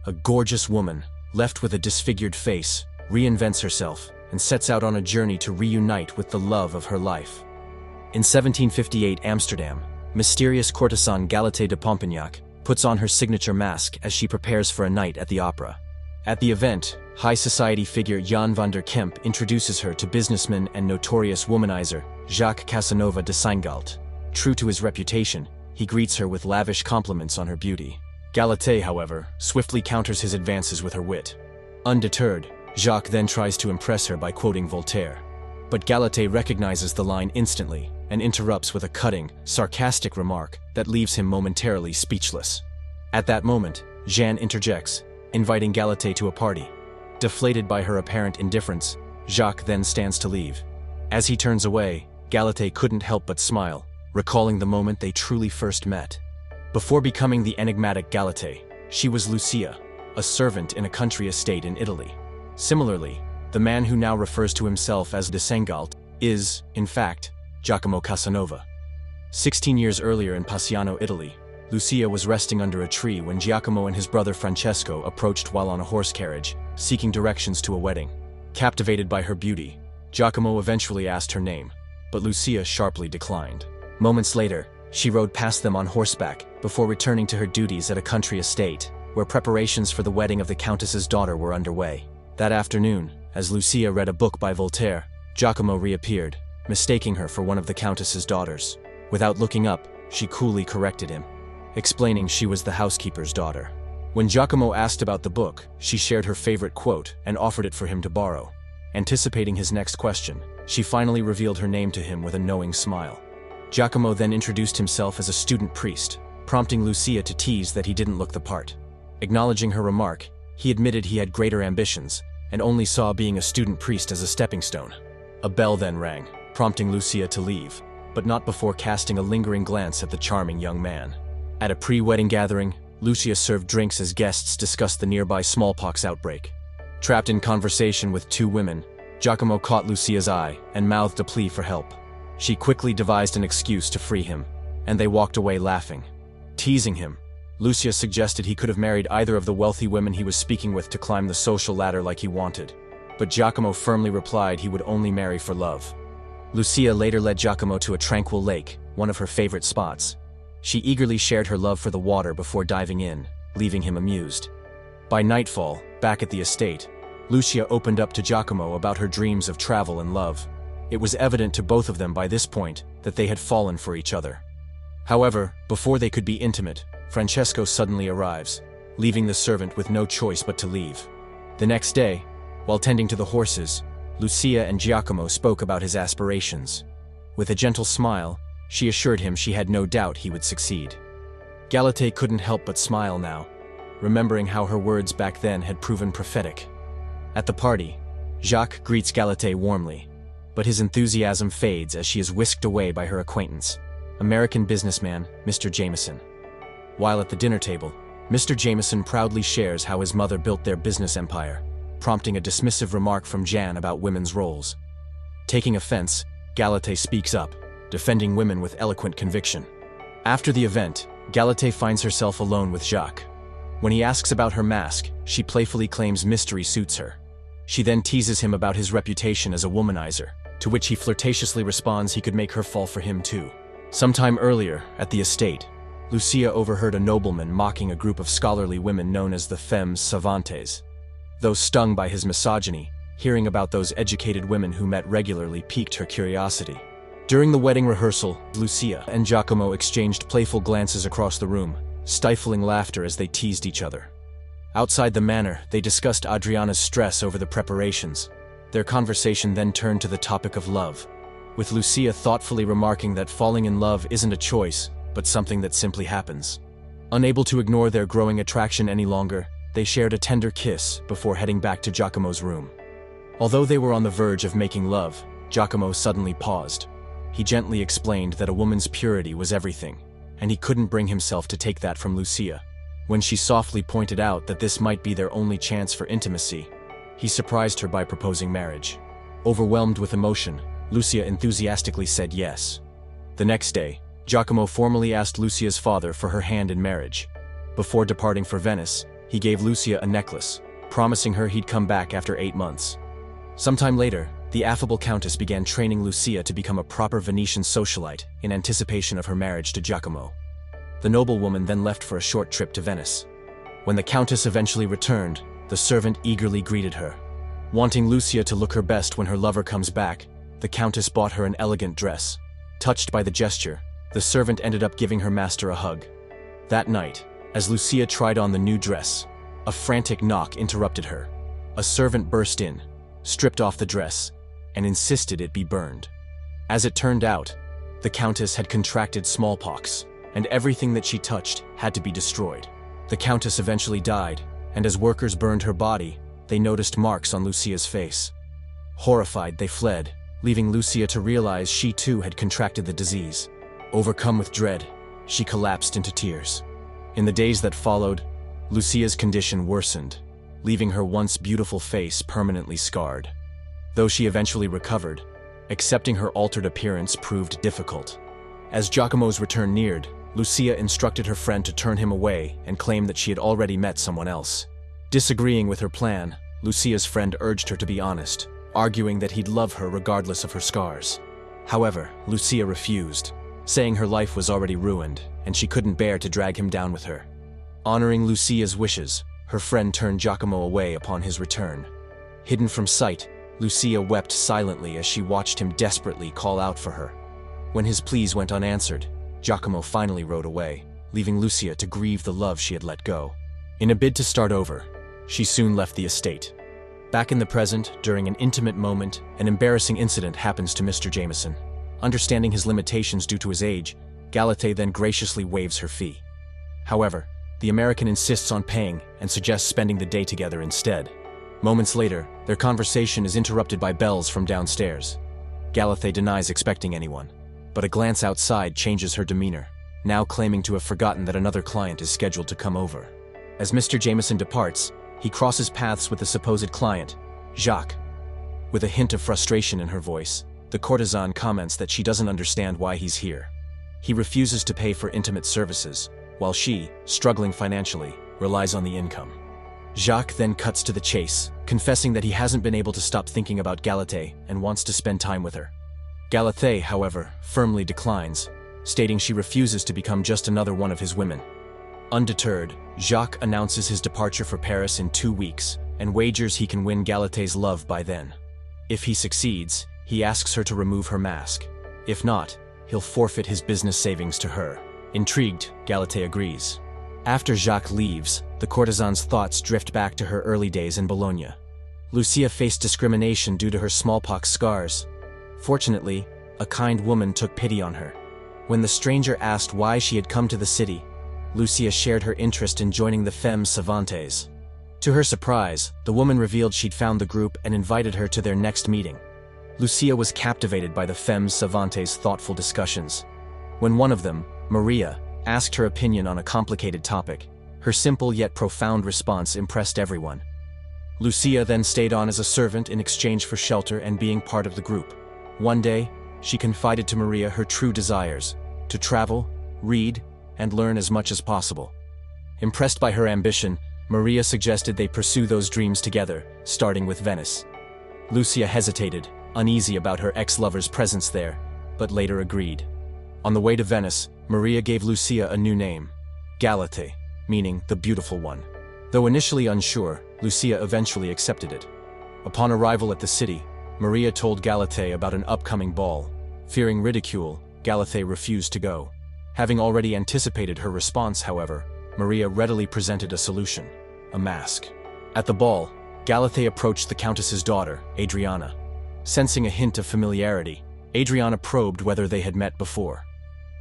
a gorgeous woman, left with a disfigured face, reinvents herself and sets out on a journey to reunite with the love of her life. In 1758 Amsterdam, mysterious courtesan Galaté de Pompignac puts on her signature mask as she prepares for a night at the opera. At the event, high society figure Jan van der Kemp introduces her to businessman and notorious womanizer Jacques Casanova de Seingalt. True to his reputation, he greets her with lavish compliments on her beauty. Galaté, however, swiftly counters his advances with her wit. Undeterred, Jacques then tries to impress her by quoting Voltaire. But Galaté recognizes the line instantly and interrupts with a cutting, sarcastic remark that leaves him momentarily speechless. At that moment, Jeanne interjects, inviting Galaté to a party. Deflated by her apparent indifference, Jacques then stands to leave. As he turns away, Galaté couldn't help but smile, recalling the moment they truly first met. Before becoming the enigmatic Galaté, she was Lucia, a servant in a country estate in Italy. Similarly, the man who now refers to himself as de Seingalt is, in fact, Giacomo Casanova. 16 years earlier in Passiano, Italy, Lucia was resting under a tree when Giacomo and his brother Francesco approached while on a horse carriage, seeking directions to a wedding. Captivated by her beauty, Giacomo eventually asked her name, but Lucia sharply declined. Moments later, she rode past them on horseback before returning to her duties at a country estate, where preparations for the wedding of the countess's daughter were underway. That afternoon, as Lucia read a book by Voltaire, Giacomo reappeared, mistaking her for one of the countess's daughters. Without looking up, she coolly corrected him, explaining she was the housekeeper's daughter. When Giacomo asked about the book, she shared her favorite quote and offered it for him to borrow. Anticipating his next question, she finally revealed her name to him with a knowing smile. Giacomo then introduced himself as a student priest, prompting Lucia to tease that he didn't look the part. Acknowledging her remark, he admitted he had greater ambitions and only saw being a student priest as a stepping stone. A bell then rang, prompting Lucia to leave, but not before casting a lingering glance at the charming young man. At a pre-wedding gathering, Lucia served drinks as guests discussed the nearby smallpox outbreak. Trapped in conversation with two women, Giacomo caught Lucia's eye and mouthed a plea for help. She quickly devised an excuse to free him, and they walked away laughing. Teasing him, Lucia suggested he could have married either of the wealthy women he was speaking with to climb the social ladder like he wanted, but Giacomo firmly replied he would only marry for love. Lucia later led Giacomo to a tranquil lake, one of her favorite spots. She eagerly shared her love for the water before diving in, leaving him amused. By nightfall, back at the estate, Lucia opened up to Giacomo about her dreams of travel and love. It was evident to both of them by this point that they had fallen for each other. However, before they could be intimate, Francesco suddenly arrives, leaving the servant with no choice but to leave. The next day, while tending to the horses, Lucia and Giacomo spoke about his aspirations. With a gentle smile, she assured him she had no doubt he would succeed. Galaté couldn't help but smile now, remembering how her words back then had proven prophetic. At the party, Jacques greets Galaté warmly, but his enthusiasm fades as she is whisked away by her acquaintance, American businessman Mr. Jameson. While at the dinner table, Mr. Jameson proudly shares how his mother built their business empire, prompting a dismissive remark from Jeanne about women's roles. Taking offense, Galaté speaks up, defending women with eloquent conviction. After the event, Galaté finds herself alone with Jacques. When he asks about her mask, she playfully claims mystery suits her. She then teases him about his reputation as a womanizer, to which he flirtatiously responds he could make her fall for him too. Sometime earlier, at the estate, Lucia overheard a nobleman mocking a group of scholarly women known as the femmes savantes. Though stung by his misogyny, hearing about those educated women who met regularly piqued her curiosity. During the wedding rehearsal, Lucia and Giacomo exchanged playful glances across the room, stifling laughter as they teased each other. Outside the manor, they discussed Adriana's stress over the preparations. Their conversation then turned to the topic of love, with Lucia thoughtfully remarking that falling in love isn't a choice, but something that simply happens. Unable to ignore their growing attraction any longer, they shared a tender kiss before heading back to Giacomo's room. Although they were on the verge of making love, Giacomo suddenly paused. He gently explained that a woman's purity was everything, and he couldn't bring himself to take that from Lucia. When she softly pointed out that this might be their only chance for intimacy, he surprised her by proposing marriage. Overwhelmed with emotion, Lucia enthusiastically said yes. The next day, Giacomo formally asked Lucia's father for her hand in marriage. Before departing for Venice, he gave Lucia a necklace, promising her he'd come back after 8 months. Sometime later, the affable countess began training Lucia to become a proper Venetian socialite in anticipation of her marriage to Giacomo. The noblewoman then left for a short trip to Venice. When the countess eventually returned, the servant eagerly greeted her. Wanting Lucia to look her best when her lover comes back, the countess bought her an elegant dress. Touched by the gesture, the servant ended up giving her master a hug. That night, as Lucia tried on the new dress, a frantic knock interrupted her. A servant burst in, stripped off the dress, and insisted it be burned. As it turned out, the countess had contracted smallpox, and everything that she touched had to be destroyed. The countess eventually died, and as workers burned her body, they noticed marks on Lucia's face. Horrified, they fled, leaving Lucia to realize she too had contracted the disease. Overcome with dread, she collapsed into tears. In the days that followed, Lucia's condition worsened, leaving her once beautiful face permanently scarred. Though she eventually recovered, accepting her altered appearance proved difficult. As Giacomo's return neared, Lucia instructed her friend to turn him away and claimed that she had already met someone else. Disagreeing with her plan, Lucia's friend urged her to be honest, arguing that he'd love her regardless of her scars. However, Lucia refused, saying her life was already ruined and she couldn't bear to drag him down with her. Honoring Lucia's wishes, her friend turned Giacomo away upon his return. Hidden from sight, Lucia wept silently as she watched him desperately call out for her. When his pleas went unanswered, Giacomo finally rode away, leaving Lucia to grieve the love she had let go. In a bid to start over, she soon left the estate. Back in the present, during an intimate moment, an embarrassing incident happens to Mr. Jameson. Understanding his limitations due to his age, Galatée then graciously waives her fee. However, the American insists on paying and suggests spending the day together instead. Moments later, their conversation is interrupted by bells from downstairs. Galatée denies expecting anyone, but a glance outside changes her demeanor, now claiming to have forgotten that another client is scheduled to come over. As Mr. Jameson departs, he crosses paths with the supposed client, Jacques. With a hint of frustration in her voice, the courtesan comments that she doesn't understand why he's here. He refuses to pay for intimate services, while she, struggling financially, relies on the income. Jacques then cuts to the chase, confessing that he hasn't been able to stop thinking about Galatée and wants to spend time with her. Galatée, however, firmly declines, stating she refuses to become just another one of his women. Undeterred, Jacques announces his departure for Paris in 2 weeks and wagers he can win Galatée's love by then. If he succeeds, he asks her to remove her mask. If not, he'll forfeit his business savings to her. Intrigued, Galatée agrees. After Jacques leaves, the courtesan's thoughts drift back to her early days in Bologna. Lucia faced discrimination due to her smallpox scars. Fortunately, a kind woman took pity on her. When the stranger asked why she had come to the city, Lucia shared her interest in joining the Femmes Savantes. To her surprise, the woman revealed she'd found the group and invited her to their next meeting. Lucia was captivated by the Femmes Savantes' thoughtful discussions. When one of them, Maria, asked her opinion on a complicated topic, her simple yet profound response impressed everyone. Lucia then stayed on as a servant in exchange for shelter and being part of the group. One day, she confided to Maria her true desires: to travel, read, and learn as much as possible. Impressed by her ambition, Maria suggested they pursue those dreams together, starting with Venice. Lucia hesitated, uneasy about her ex-lover's presence there, but later agreed. On the way to Venice, Maria gave Lucia a new name, Galatée, meaning the beautiful one. Though initially unsure, Lucia eventually accepted it. Upon arrival at the city, Maria told Galatée about an upcoming ball. Fearing ridicule, Galatée refused to go. Having already anticipated her response, however, Maria readily presented a solution: a mask. At the ball, Galatée approached the Countess's daughter, Adriana. Sensing a hint of familiarity, Adriana probed whether they had met before.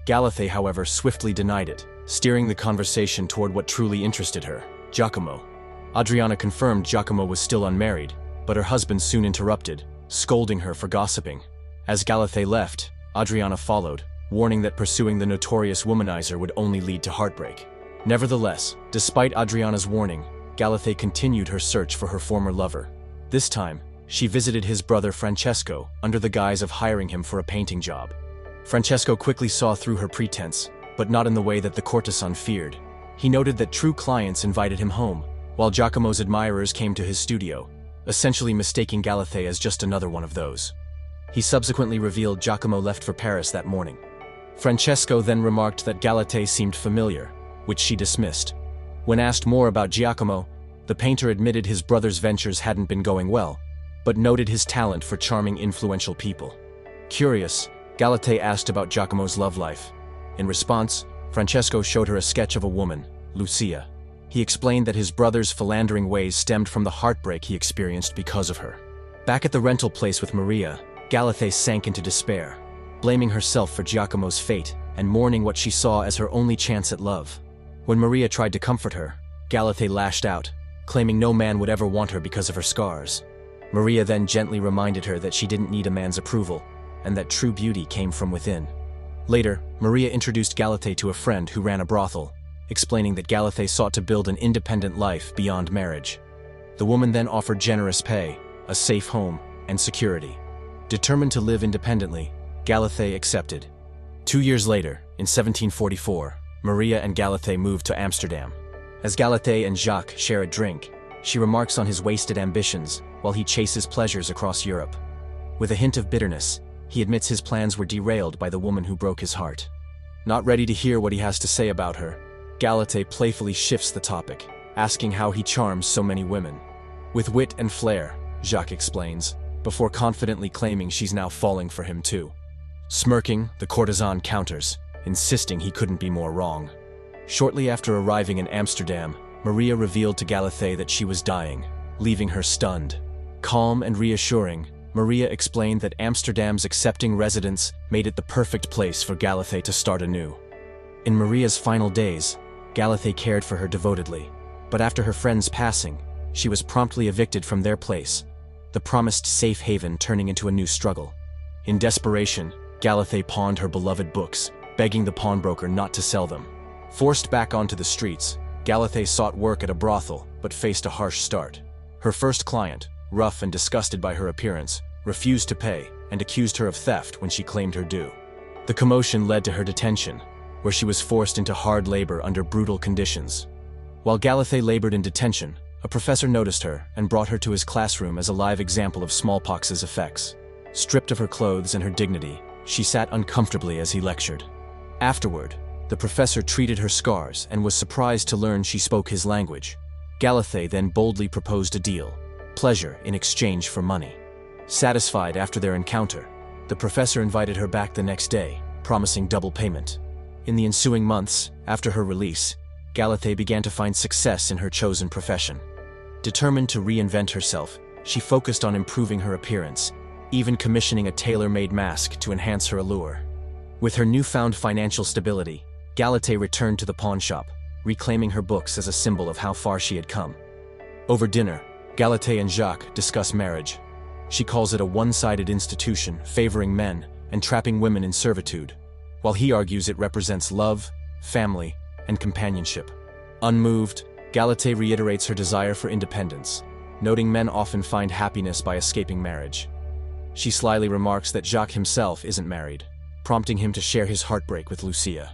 Galatée, however, swiftly denied it, steering the conversation toward what truly interested her, Giacomo. Adriana confirmed Giacomo was still unmarried, but her husband soon interrupted, scolding her for gossiping. As Galatée left, Adriana followed, warning that pursuing the notorious womanizer would only lead to heartbreak. Nevertheless, despite Adriana's warning, Galatée continued her search for her former lover. This time, she visited his brother Francesco under the guise of hiring him for a painting job. Francesco quickly saw through her pretense, but not in the way that the courtesan feared. He noted that true clients invited him home, while Giacomo's admirers came to his studio, essentially mistaking Galathe as just another one of those. He subsequently revealed Giacomo left for Paris that morning. Francesco then remarked that Galathe seemed familiar, which she dismissed. When asked more about Giacomo, the painter admitted his brother's ventures hadn't been going well, but noted his talent for charming influential people. Curious, Galathe asked about Giacomo's love life. In response, Francesco showed her a sketch of a woman, Lucia. He explained that his brother's philandering ways stemmed from the heartbreak he experienced because of her. Back at the rental place with Maria, Galathe sank into despair, blaming herself for Giacomo's fate and mourning what she saw as her only chance at love. When Maria tried to comfort her, Galathe lashed out, claiming no man would ever want her because of her scars. Maria then gently reminded her that she didn't need a man's approval, and that true beauty came from within. Later, Maria introduced Galathe to a friend who ran a brothel, explaining that Galathe sought to build an independent life beyond marriage. The woman then offered generous pay, a safe home, and security. Determined to live independently, Galathe accepted. 2 years later, in 1744, Maria and Galathe moved to Amsterdam. As Galathe and Jacques share a drink, she remarks on his wasted ambitions while he chases pleasures across Europe. With a hint of bitterness, he admits his plans were derailed by the woman who broke his heart. Not ready to hear what he has to say about her, Galathe playfully shifts the topic, asking how he charms so many women. With wit and flair, Jacques explains, before confidently claiming she's now falling for him too. Smirking, the courtesan counters, insisting he couldn't be more wrong. Shortly after arriving in Amsterdam, Maria revealed to Galathe that she was dying, leaving her stunned. Calm and reassuring, Maria explained that Amsterdam's accepting residents made it the perfect place for Galathe to start anew. In Maria's final days, Galathe cared for her devotedly, but after her friend's passing, she was promptly evicted from their place, the promised safe haven turning into a new struggle. In desperation, Galathe pawned her beloved books, begging the pawnbroker not to sell them. Forced back onto the streets, Galathe sought work at a brothel, but faced a harsh start. Her first client, rough and disgusted by her appearance, refused to pay and accused her of theft when she claimed her due. The commotion led to her detention, where she was forced into hard labor under brutal conditions. While Galathe labored in detention, a professor noticed her and brought her to his classroom as a live example of smallpox's effects. Stripped of her clothes and her dignity, she sat uncomfortably as he lectured. Afterward, the professor treated her scars and was surprised to learn she spoke his language. Galathe then boldly proposed a deal: pleasure in exchange for money. Satisfied after their encounter, the professor invited her back the next day, promising double payment. In the ensuing months, after her release, Galathe began to find success in her chosen profession. Determined to reinvent herself, she focused on improving her appearance, even commissioning a tailor-made mask to enhance her allure. With her newfound financial stability, Galathe returned to the pawnshop, reclaiming her books as a symbol of how far she had come. Over dinner, Galathe and Jacques discuss marriage. She calls it a one-sided institution favoring men and trapping women in servitude, while he argues it represents love, family, and companionship. Unmoved, Galathe reiterates her desire for independence, noting men often find happiness by escaping marriage. She slyly remarks that Jacques himself isn't married, prompting him to share his heartbreak with Lucia.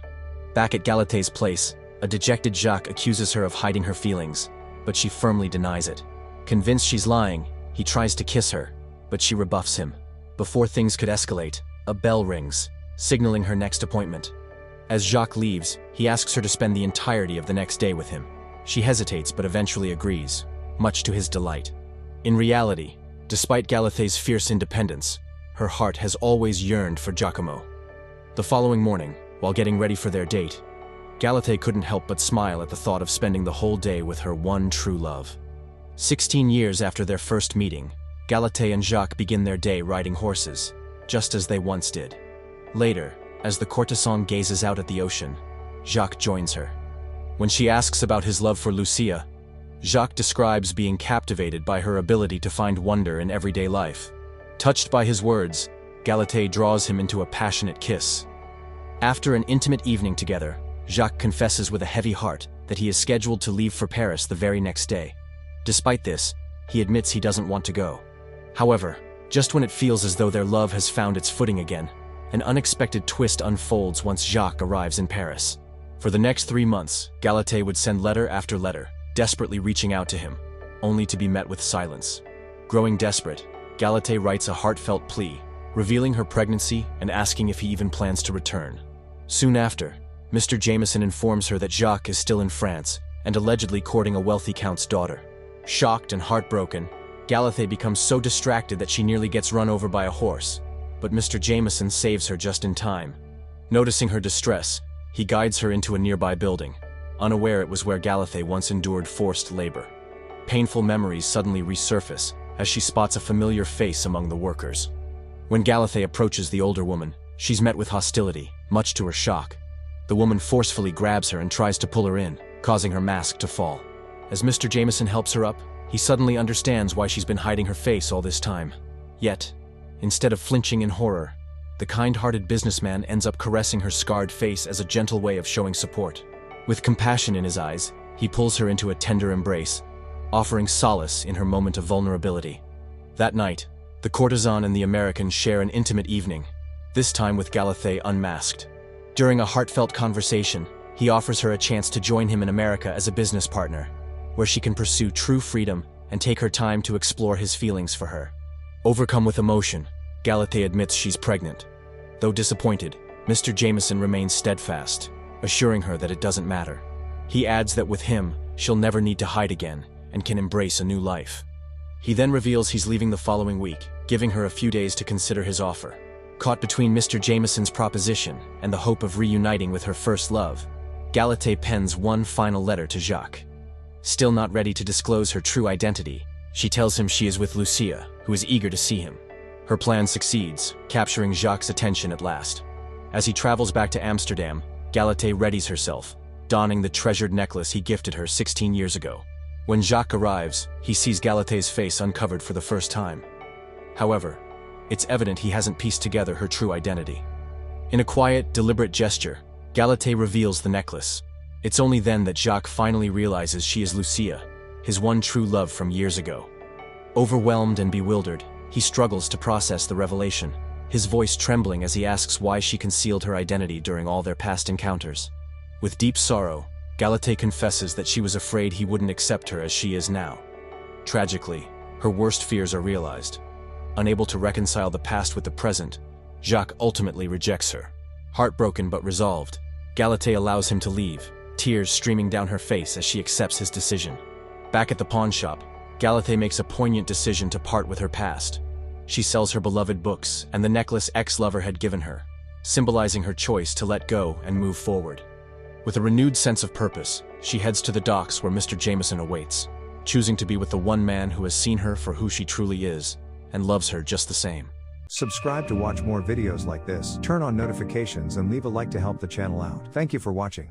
Back at Galathe's place, a dejected Jacques accuses her of hiding her feelings, but she firmly denies it. Convinced she's lying, he tries to kiss her, but she rebuffs him. Before things could escalate, a bell rings, signaling her next appointment. As Jacques leaves, he asks her to spend the entirety of the next day with him. She hesitates but eventually agrees, much to his delight. In reality, despite Galathe's fierce independence, her heart has always yearned for Giacomo. The following morning, while getting ready for their date, Galathe couldn't help but smile at the thought of spending the whole day with her one true love. 16 years after their first meeting, Galathe and Jacques begin their day riding horses, just as they once did. Later, as the courtesan gazes out at the ocean, Jacques joins her. When she asks about his love for Lucia, Jacques describes being captivated by her ability to find wonder in everyday life. Touched by his words, Galathe draws him into a passionate kiss. After an intimate evening together, Jacques confesses with a heavy heart that he is scheduled to leave for Paris the very next day. Despite this, he admits he doesn't want to go. However, just when it feels as though their love has found its footing again, an unexpected twist unfolds once Jacques arrives in Paris. For the next 3 months, Galathe would send letter after letter, desperately reaching out to him, only to be met with silence. Growing desperate, Galatée writes a heartfelt plea, revealing her pregnancy and asking if he even plans to return. Soon after, Mr. Jameson informs her that Jacques is still in France and allegedly courting a wealthy count's daughter. Shocked and heartbroken, Galatée becomes so distracted that she nearly gets run over by a horse, but Mr. Jameson saves her just in time. Noticing her distress, he guides her into a nearby building, unaware it was where Galatée once endured forced labor. Painful memories suddenly resurface as she spots a familiar face among the workers. When Galatée approaches the older woman, she's met with hostility, much to her shock. The woman forcefully grabs her and tries to pull her in, causing her mask to fall. As Mr. Jameson helps her up, he suddenly understands why she's been hiding her face all this time. Yet, instead of flinching in horror, the kind-hearted businessman ends up caressing her scarred face as a gentle way of showing support. With compassion in his eyes, he pulls her into a tender embrace, offering solace in her moment of vulnerability. That night, the courtesan and the American share an intimate evening, this time with Galatée unmasked. During a heartfelt conversation, he offers her a chance to join him in America as a business partner, where she can pursue true freedom and take her time to explore his feelings for her. Overcome with emotion, Galatée admits she's pregnant. Though disappointed, Mr. Jameson remains steadfast, assuring her that it doesn't matter. He adds that with him, she'll never need to hide again and can embrace a new life. He then reveals he's leaving the following week, giving her a few days to consider his offer. Caught between Mr. Jameson's proposition and the hope of reuniting with her first love, Galatée pens one final letter to Jacques. Still not ready to disclose her true identity, she tells him she is with Lucia, who is eager to see him. Her plan succeeds, capturing Jacques' attention at last. As he travels back to Amsterdam, Galatée readies herself, donning the treasured necklace he gifted her 16 years ago. When Jacques arrives, he sees Galatée's face uncovered for the first time. However, it's evident he hasn't pieced together her true identity. In a quiet, deliberate gesture, Galatée reveals the necklace. It's only then that Jacques finally realizes she is Lucia, his one true love from years ago. Overwhelmed and bewildered, he struggles to process the revelation, his voice trembling as he asks why she concealed her identity during all their past encounters. With deep sorrow, Galatée confesses that she was afraid he wouldn't accept her as she is now. Tragically, her worst fears are realized. Unable to reconcile the past with the present, Jacques ultimately rejects her. Heartbroken but resolved, Galatée allows him to leave, tears streaming down her face as she accepts his decision. Back at the pawn shop, Galatée makes a poignant decision to part with her past. She sells her beloved books and the necklace ex-lover had given her, symbolizing her choice to let go and move forward. With a renewed sense of purpose, she heads to the docks where Mr. Jameson awaits, choosing to be with the one man who has seen her for who she truly is and loves her just the same. Subscribe to watch more videos like this, turn on notifications and leave a like to help the channel out. Thank you for watching.